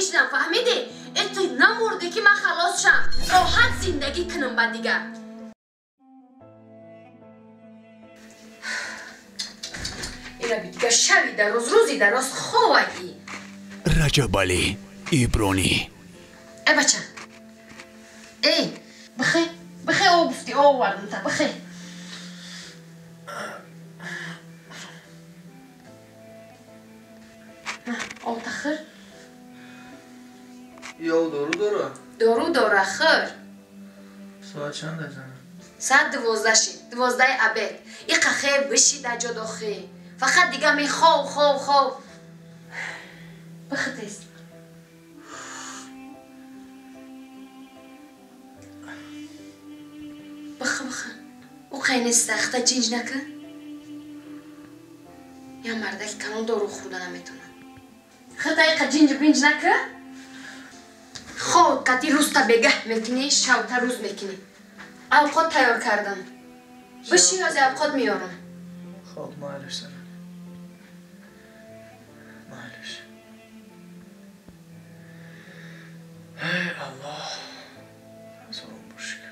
زندگیشم فهمیدی؟ اتوی نمورده که من خلاص شم راحت زندگی کنم با دیگه. اینا دیگه شوی در روزی در راست خوابی. رجب علی ایبرانی. ای بچه ای بخی او بفتی او وردم تا بخی. او تخر یا دارو داره خر. ساعت چند زنم؟ ساعت 12 شد 12 عبد. این قخه بشی در جا داخل فقط دیگه می خواب بختیست بخ او قینه استخته جنج نکن یا مرده که کنون دارو خوردن نمیتونن خطا ایقا جنج بینج نکن خود کتی روز تا بگه میکنی شو تا روز میکنی اوقات تیار کردم بشی از اوقات میارم. خب مالش زنم مالش. ای الله زورم بشکر.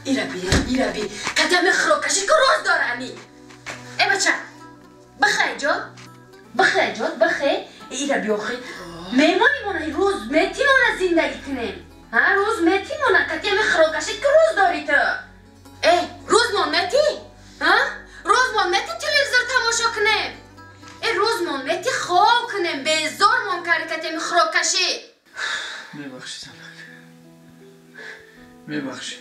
ایره بی قدم خروکشی که روز دارنی. ای بچه بخی جاد ایره بی آخی میمانی مانه روز میتی مانه زندگی کنیم روز میتی مانه قدم خروکشی که روز داری تو. ای روز مان میتی؟ روز مان میتی تلویزیون تماشا کنیم ای روز مان میتی خواب کنیم بیزار مان کاری قدم خروکشی. میبخشی زنک میبخشی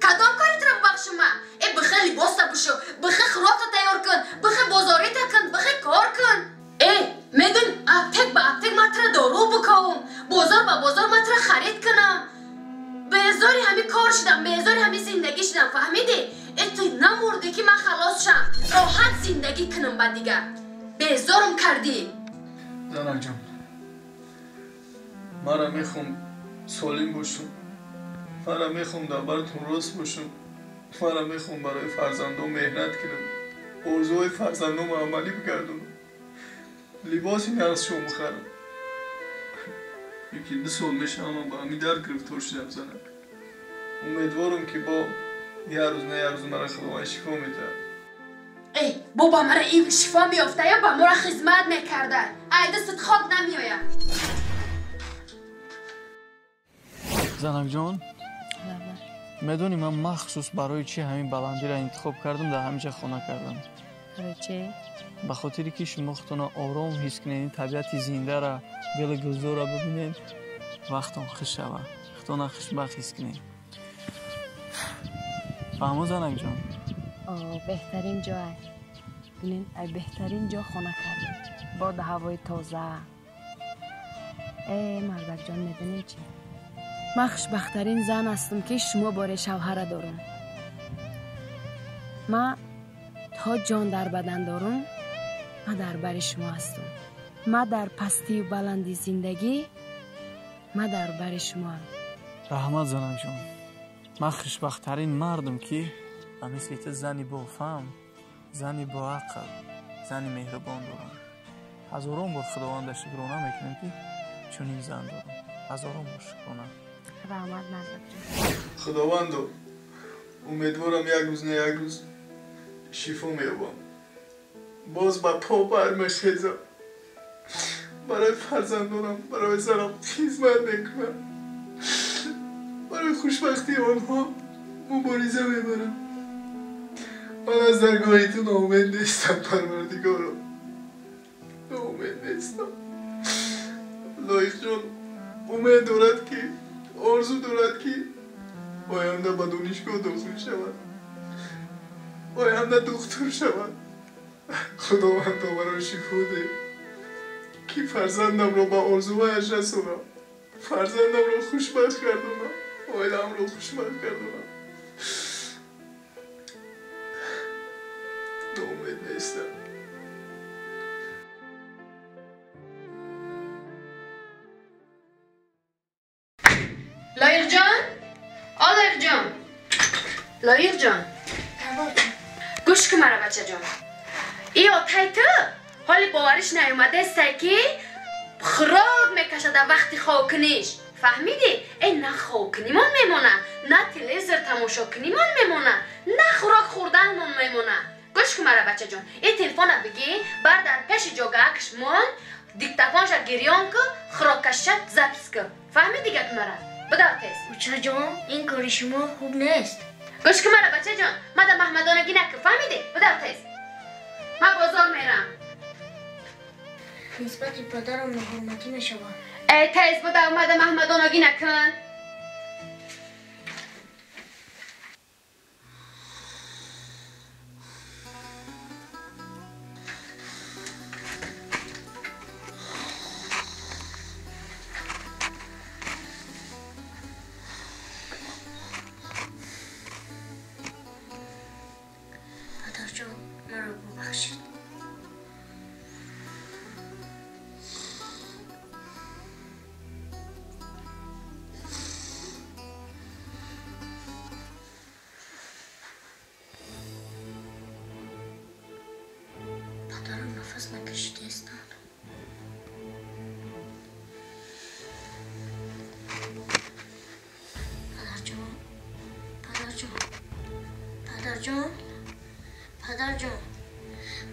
کدام کاری ترم بخشم من؟ ای بخی لباس تا بشو بخی خوراک تا تیار کن بخی بازاری تا کن بخی کار کن. ای میدون اپتک با اپتک مطرح دارو بکاوم بازار با بازار مطرح خرید کنم بیزاری همی کار شدم بیزاری همی زندگی شدم فهمیدی؟ ای توی نمورده که من خلاص شم راحت زندگی کنم با دیگه بیزارم کردی. زنک جان من را میخوام سالم باشم من را میخوام در براتون راست باشم من را میخوام برای فرزندم مهنت کنم آرزوهای فرزندم عملی بگردونم لباسی نقص شو مخرم. یکی 2 سال میشه اما با همین درد گرفتار شدم زنک. امیدوارم که با یه روز مرا خداوند شفا میده. ای بابا مرا این شفا میافته یا با مرا خدمت میکرده ای دستت خواب نمیآید. زنک جان میدونی من مخصوص برای چی همین بلندی را انتخاب کردم در همینجا خانه کردم. برای چی؟ به خاطری که شما خودتون آرام حس کنین طبیعت زنده را دل گلزار را ببینین وقتتون خوش شود خودتون خوشبخت حس کنین. فهمو زنک جان؟ بهترین جا ببینین ای بهترین جا خانه کردم باد هوای تازه. ای مردک جان میدونین چی؟ من خوشبخترین زن هستم که شما باره شوهر دارم. من تا جان در بدن دارم من در بر شما هستم. من در پستی و بلندی زندگی من در بر شما هم. رحمت زنک جان من خوشبخترین مردم که مثل تو زنی با فهم زنی با عقل زنی مهربان دارم. هزاران بار خداوند شکرانه میکنم که چنین زن دارم. هزاران بار شکرانه. رحمت نزد خداوندو امیدوارم یک روز نه یک روز شفا میابم باز با پا برمخیزم برای فرزندانم برای زنم خدمت میکنم برای خوشبختی آنها مبارزه میبرم. من از درگاهیتون ناامید نیستم پروردگارم ناامید نیستم. لایق جان امید دارد که آرزو دارد که آینده به دانشگاه داخل شود آینده دکتر شود. خداوند برای شفا ده که فرزندم را به آرزوهایش رسونم فرزندم را خوشبخت گردونم عائله‌ام را خوشبخت گردونم. ناامید نیستم. لایر جان آلایر جان لایر جان گوش که مرا بچه جان ای آتای تو حالی باورش نیومده است که خراق میکشه در وقتی خوکنیش فهمیدی؟ ای نه خوکنیمان میمونه نه تلویزیون تماشا کنیمان میمونه نه خوراک خوردنمان میمونه گوش که مرا بچه جان ای تلفن بگی بردار پیش جاگه اکش مان دیکتافونش گریان که خوراکش زبس که فهمیدی که مرا بدار تیز بچه جان این کاری شما خوب نیست گوش که مرا بچه جان ما در محمدانگی نکن فهمیدی بدار تیز ما بازار میرم نسبت پدرم نحرمتی میشود ای تیز بدار ما در محمدانگی نکن پدر جان مرا ببخشید پدرم نفس نکشیده استند پدر جان پدر جان پدر جان پدر جان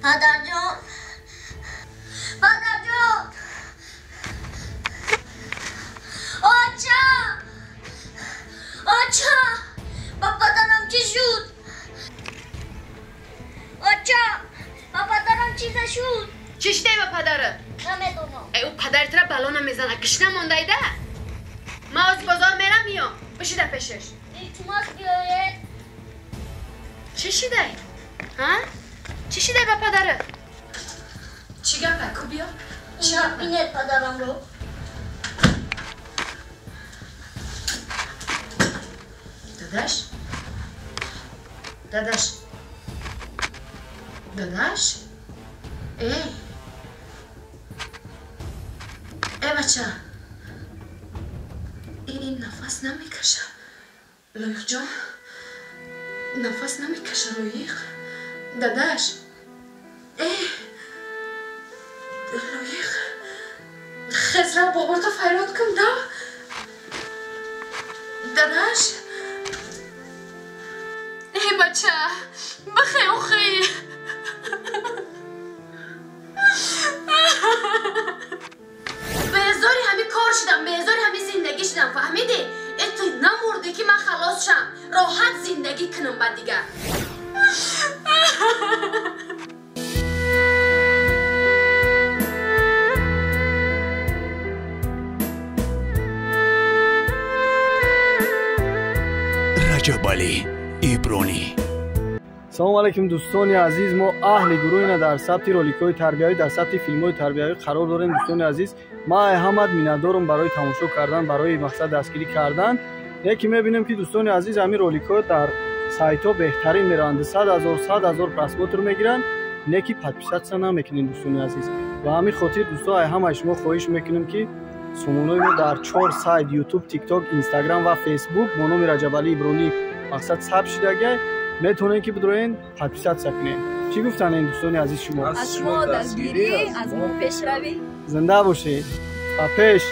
پدر جان پدر جان آچا آچا با پدرم چی شد آچا با پدرم چی شد چی شده با پدره؟ نمیدونم ای او پدرت را بلا نمیزنه کش نمونده ایده ما از بازار میرم میام بشیده پیشش التماس بیاید چی شده؟ ها؟ چی شده با پدره؟ چی گفت کو بیا؟ چی گفت؟ ببینید پدرم رو داداش؟ داداش؟ داداش؟ ای بچه این نفس نمیکشه لایق جان نفس نمیکشه لایق داداش ای لایق خزره بابا تو فریاد کن داداش ای بچه بخیر و خیر بهزاری همین کار شدم بهزاری همین زندگی شدم فهمیدی؟ ای نمورده که من خلاص شم راحت زندگی کنم بعد دیگه رجب علی ایبرانی. سلام علیکم دوستان عزیز ما اهل گروه در سطح رولیک‌های تربیتی در سطح فیلم‌های تربیتی قرار داریم دوستان عزیز ما احمد میندارم برای تماشا کردن برای مقصد دستگیری کردن یکی می‌بینیم که دوستان عزیز همین رولیک‌ها در سایت‌ها بهترین میرند 100,000 پراسموتر میگیرن نکی پادپیسات نمیکنین دوستان عزیز و همین خاطر دوستان همه شما خواهش میکنیم که سمونای ما در 4 سایت یوتیوب تیک تاک اینستاگرام و فیسبوک با نام رجب علی ایبرانی مقصد ثبت شده میتونین که بدروین پادپیسات کنین چی گفتن این دوستان عزیز شما از شما دستگیری از ما پیش روی زنده باشید و پیش